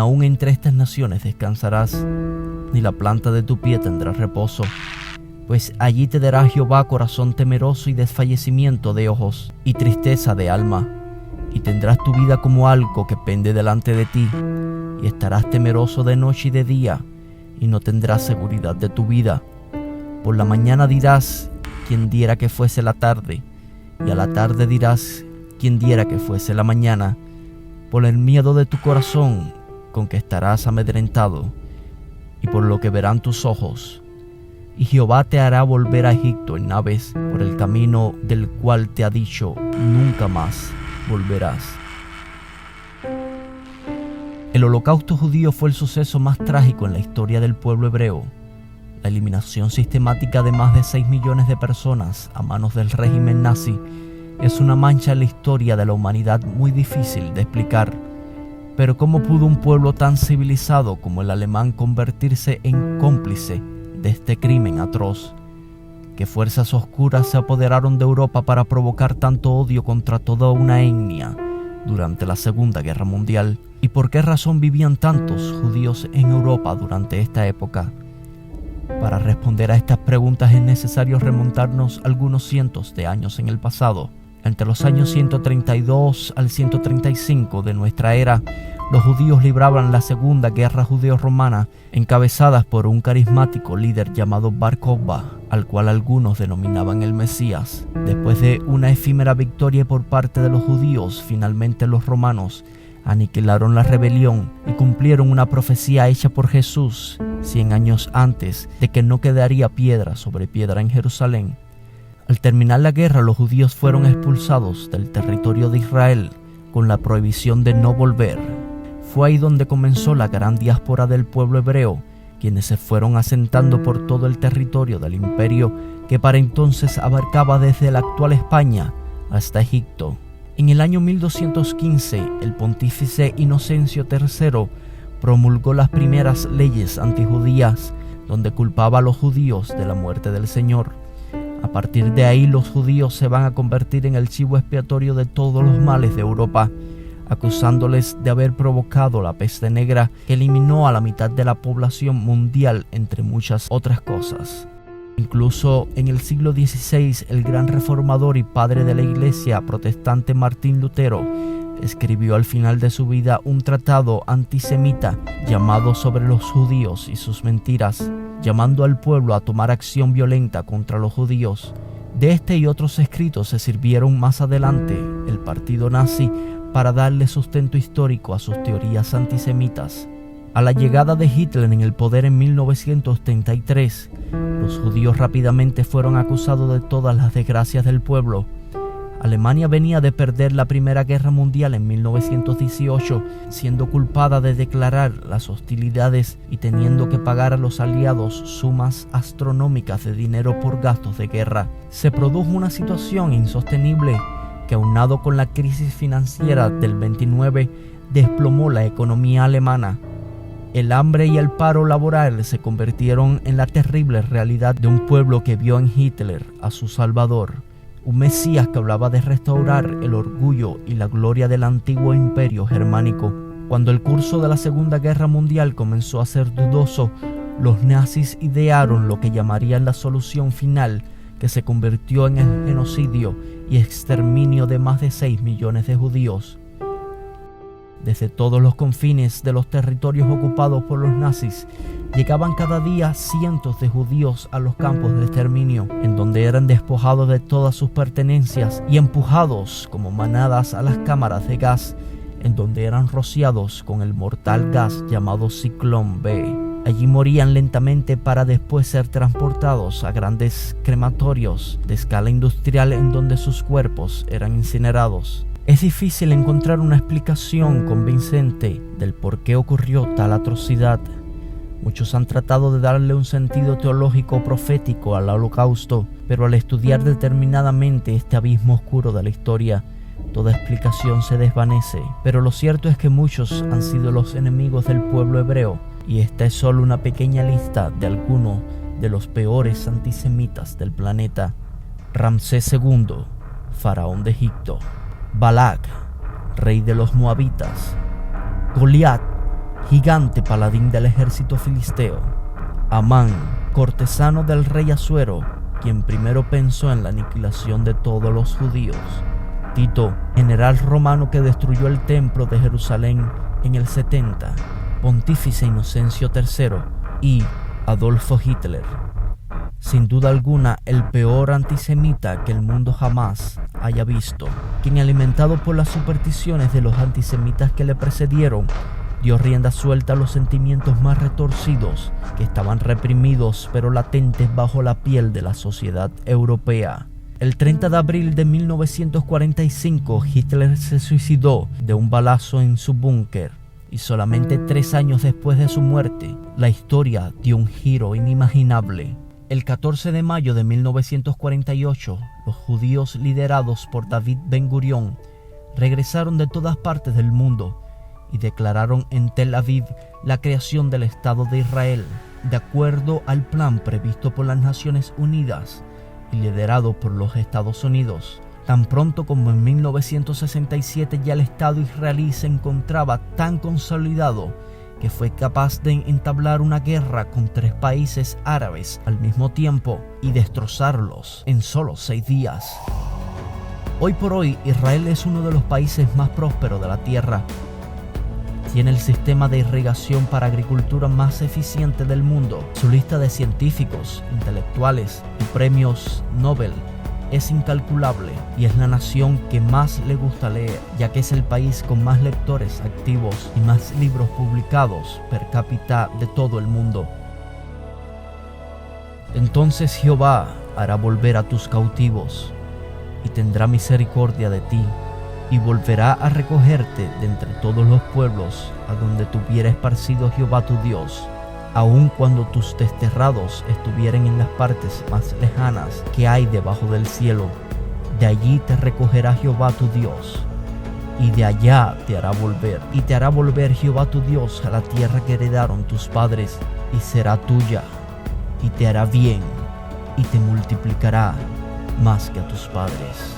aún entre estas naciones descansarás, ni la planta de tu pie tendrá reposo. Pues allí te dará Jehová corazón temeroso y desfallecimiento de ojos y tristeza de alma. Y tendrás tu vida como algo que pende delante de ti, y estarás temeroso de noche y de día, y no tendrás seguridad de tu vida. Por la mañana dirás, quien diera que fuese la tarde, y a la tarde dirás, quien diera que fuese la mañana, por el miedo de tu corazón con que estarás amedrentado, y por lo que verán tus ojos. Y Jehová te hará volver a Egipto en naves por el camino del cual te ha dicho, nunca más volverás. El holocausto judío fue el suceso más trágico en la historia del pueblo hebreo. La eliminación sistemática de más de 6 millones de personas a manos del régimen nazi es una mancha en la historia de la humanidad muy difícil de explicar. Pero ¿cómo pudo un pueblo tan civilizado como el alemán convertirse en cómplice de este crimen atroz? ¿Qué fuerzas oscuras se apoderaron de Europa para provocar tanto odio contra toda una etnia durante la Segunda Guerra Mundial? ¿Y por qué razón vivían tantos judíos en Europa durante esta época? Para responder a estas preguntas es necesario remontarnos algunos cientos de años en el pasado. Entre los años 132 al 135 de nuestra era, los judíos libraban la Segunda Guerra Judeo-Romana, encabezadas por un carismático líder llamado Bar Kokhba, al cual algunos denominaban el Mesías. Después de una efímera victoria por parte de los judíos, finalmente los romanos aniquilaron la rebelión y cumplieron una profecía hecha por Jesús 100 años antes de que no quedaría piedra sobre piedra en Jerusalén. Al terminar la guerra, los judíos fueron expulsados del territorio de Israel con la prohibición de no volver. Fue ahí donde comenzó la gran diáspora del pueblo hebreo, quienes se fueron asentando por todo el territorio del imperio que para entonces abarcaba desde la actual España hasta Egipto. En el año 1215, el pontífice Inocencio III promulgó las primeras leyes antijudías, donde culpaba a los judíos de la muerte del Señor. A partir de ahí, los judíos se van a convertir en el chivo expiatorio de todos los males de Europa, acusándoles de haber provocado la peste negra que eliminó a la mitad de la población mundial, entre muchas otras cosas. Incluso en el siglo XVI, el gran reformador y padre de la iglesia protestante Martín Lutero escribió al final de su vida un tratado antisemita llamado Sobre los judíos y sus mentiras, llamando al pueblo a tomar acción violenta contra los judíos. De este y otros escritos se sirvieron más adelante el partido nazi para darle sustento histórico a sus teorías antisemitas. A la llegada de Hitler en el poder en 1933, los judíos rápidamente fueron acusados de todas las desgracias del pueblo. Alemania venía de perder la Primera Guerra Mundial en 1918, siendo culpada de declarar las hostilidades y teniendo que pagar a los aliados sumas astronómicas de dinero por gastos de guerra. Se produjo una situación insostenible que, aunado con la crisis financiera del 29, desplomó la economía alemana. El hambre y el paro laboral se convirtieron en la terrible realidad de un pueblo que vio en Hitler a su salvador, un Mesías que hablaba de restaurar el orgullo y la gloria del antiguo imperio germánico. Cuando el curso de la Segunda Guerra Mundial comenzó a ser dudoso, los nazis idearon lo que llamarían la solución final, que se convirtió en el genocidio y exterminio de más de 6 millones de judíos. Desde todos los confines de los territorios ocupados por los nazis, llegaban cada día cientos de judíos a los campos de exterminio, en donde eran despojados de todas sus pertenencias y empujados como manadas a las cámaras de gas, en donde eran rociados con el mortal gas llamado Ciclón B. Allí morían lentamente para después ser transportados a grandes crematorios de escala industrial en donde sus cuerpos eran incinerados. Es difícil encontrar una explicación convincente del por qué ocurrió tal atrocidad. Muchos han tratado de darle un sentido teológico o profético al Holocausto, pero al estudiar determinadamente este abismo oscuro de la historia, toda explicación se desvanece. Pero lo cierto es que muchos han sido los enemigos del pueblo hebreo, y esta es solo una pequeña lista de algunos de los peores antisemitas del planeta. Ramsés II, faraón de Egipto. Balac, rey de los moabitas. Goliat, gigante paladín del ejército filisteo. Amán, cortesano del rey Asuero, quien primero pensó en la aniquilación de todos los judíos. Tito, general romano que destruyó el templo de Jerusalén en el 70. Pontífice Inocencio III y Adolfo Hitler. Sin duda alguna, el peor antisemita que el mundo jamás haya visto, quien, alimentado por las supersticiones de los antisemitas que le precedieron, dio rienda suelta a los sentimientos más retorcidos que estaban reprimidos pero latentes bajo la piel de la sociedad europea. El 30 de abril de 1945, Hitler se suicidó de un balazo en su búnker, y solamente 3 años después de su muerte, la historia dio un giro inimaginable. El 14 de mayo de 1948, los judíos liderados por David Ben-Gurión regresaron de todas partes del mundo y declararon en Tel Aviv la creación del Estado de Israel, de acuerdo al plan previsto por las Naciones Unidas y liderado por los Estados Unidos. Tan pronto como en 1967 ya el Estado israelí se encontraba tan consolidado que fue capaz de entablar una guerra con 3 países árabes al mismo tiempo y destrozarlos en solo 6 días. Hoy por hoy, Israel es uno de los países más prósperos de la tierra. Tiene el sistema de irrigación para agricultura más eficiente del mundo. Su lista de científicos, intelectuales y premios Nobel es incalculable, y es la nación que más le gusta leer, ya que es el país con más lectores activos y más libros publicados per cápita de todo el mundo. Entonces Jehová hará volver a tus cautivos y tendrá misericordia de ti, y volverá a recogerte de entre todos los pueblos a donde te hubiera esparcido Jehová tu Dios, aun cuando tus desterrados estuvieren en las partes más lejanas que hay debajo del cielo. De allí te recogerá Jehová tu Dios, y de allá te hará volver. Y te hará volver Jehová tu Dios a la tierra que heredaron tus padres, y será tuya, y te hará bien, y te multiplicará más que a tus padres.